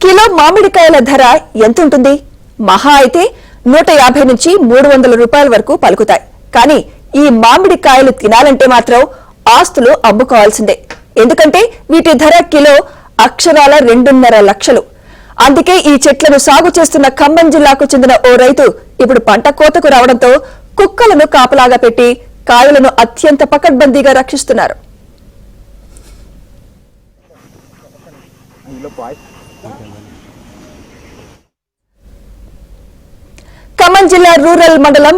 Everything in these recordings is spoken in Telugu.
కిలో మామిడికాయల ధర ఎంత ఉంటుంది? మహా అయితే 150 నుంచి 300 రూపాయల వరకు పలుకుతాయి. కానీ ఈ మామిడికాయలు తినాలంటే మాత్రం ఆస్తులు అమ్ముకోవాల్సిందే. ఎందుకంటే వీటి ధర కిలో అక్షరాల 2.5 లక్షలు. అందుకే ఈ చెట్లను సాగు చేస్తున్న ఖమ్మం జిల్లాకు చెందిన ఓ రైతు ఇప్పుడు పంట కోతకు రావడంతో కుక్కలను కాపలాగా పెట్టి కాయలను అత్యంత పకడ్బందీగా రక్షిస్తున్నారు. ఖమ్మం జిల్లా రూరల్ మండలం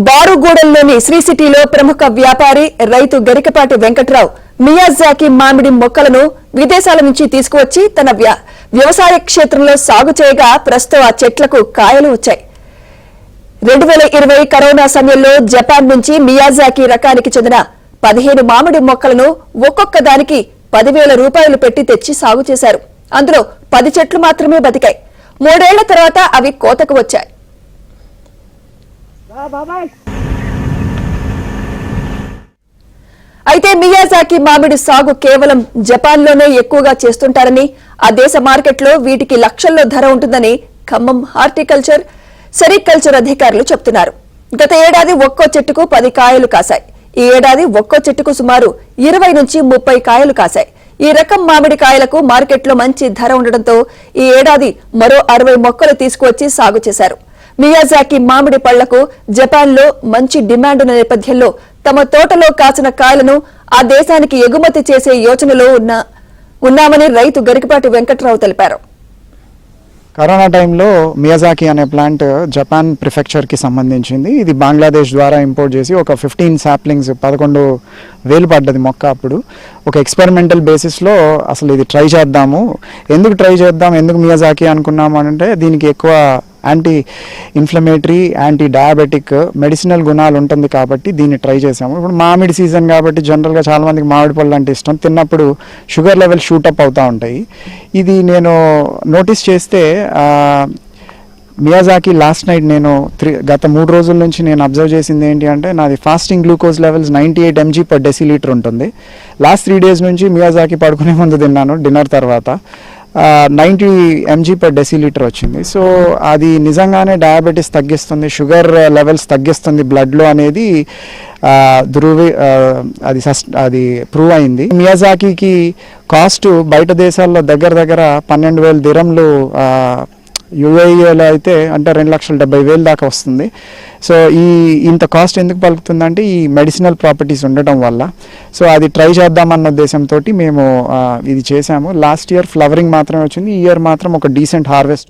బారుగూడెంలోని శ్రీ సిటీలో ప్రముఖ వ్యాపారి రైతు గరికపాటి వెంకట్రావు మియాజాకి మామిడి మొక్కలను విదేశాల నుంచి తీసుకువచ్చి తన వ్యవసాయ క్షేత్రంలో సాగు చేయగా ప్రస్తుతం ఆ చెట్లకు కాయలు వచ్చాయి. 2020 కరోనా సమయంలో జపాన్ నుంచి మియాజాకి రకానికి చెందిన 15 మామిడి మొక్కలను ఒక్కొక్క దానికి 10,000 రూపాయలు పెట్టి తెచ్చి సాగు చేశారు. అందులో 10 చెట్లు మాత్రమే బతికాయి. 3 ఏళ్ల తర్వాత అవి కోతకు వచ్చాయి. అయితే మియాజాకి మామిడి సాగు కేవలం జపాన్లోనే ఎక్కువగా చేస్తుంటారని, ఆ దేశ మార్కెట్లో వీటికి లక్షల్లో ధర ఉంటుందని ఖమ్మం హార్టికల్చర్, సెరికల్చర్ అధికారులు చెబుతున్నారు. గత ఏడాది ఒక్కో చెట్టుకు 10 కాయలు కాశాయి. ఈ ఏడాది ఒక్కో చెట్టుకు సుమారు 20 నుంచి 30 కాయలు కాశాయి. ఈ రకం మామిడి కాయలకు మార్కెట్లో మంచి ధర ఉండడంతో ఈ ఏడాది మరో 60 మొక్కలు తీసుకువచ్చి సాగు చేశారు. మియాజాకి మామిడి పళ్లకు జపాన్లో మంచి డిమాండ్ ఉన్న నేపథ్యంలో తమ తోటలో కాసిన కాయలను ఆ దేశానికి ఎగుమతి చేసే యోచనలో ఉన్నామని రైతు గరికపాటి వెంకట్రావు తెలిపారు. కరోనా టైంలో మియాజాకి అనే ప్లాంట్ జపాన్ ప్రిఫెక్చర్కి సంబంధించింది. ఇది బంగ్లాదేశ్ ద్వారా ఇంపోర్ట్ చేసి ఒక 15 సాప్లింగ్స్ 11,000 పడ్డది మొక్క. అప్పుడు ఒక ఎక్స్పెరిమెంటల్ బేసిస్లో అసలు ఇది ట్రై చేద్దాము. ఎందుకు మియాజాకి అనుకున్నాము అంటే దీనికి ఎక్కువ anti inflammatory, anti diabetic, medicinal గుణాలు ఉంటుంది కాబట్టి దీన్ని ట్రై చేసాము. ఇప్పుడు మామిడి సీజన్ కాబట్టి జనరల్గా చాలామందికి మామిడి పళ్ళు అంటే ఇష్టం. తిన్నప్పుడు షుగర్ లెవెల్ షూటప్ అవుతూ ఉంటాయి. ఇది నేను నోటీస్ చేస్తే మియాజాకి లాస్ట్ నైట్ నేను గత 3 రోజుల నుంచి నేను అబ్జర్వ్ చేసింది ఏంటి అంటే నాది ఫాస్టింగ్ గ్లూకోజ్ లెవెల్స్ 98 mg/dL ఉంటుంది. లాస్ట్ 3 days నుంచి మియాజాకి పడుకునే ముందు తిన్నాను, డిన్నర్ తర్వాత 90 mg/dL వచ్చింది. సో అది నిజంగానే డయాబెటీస్ తగ్గిస్తుంది, షుగర్ లెవెల్స్ తగ్గిస్తుంది బ్లడ్లో అనేది అది ప్రూవ్ అయింది. మియాజాకి కాస్ట్ బయట దేశాల్లో దగ్గర 12,000 దిరమ్లు, యుఏఈలో అయితే అంటే 2,70,000 దాకా వస్తుంది. సో ఇంత కాస్ట్ ఎందుకు పలుకుతుందంటే ఈ మెడిసినల్ ప్రాపర్టీస్ ఉండటం వల్ల. సో అది ట్రై చేద్దామన్న ఉద్దేశంతో మేము ఇది చేసాము. లాస్ట్ ఇయర్ ఫ్లవరింగ్ మాత్రమే వచ్చింది, ఈ ఇయర్ మాత్రం ఒక డీసెంట్ హార్వెస్ట్.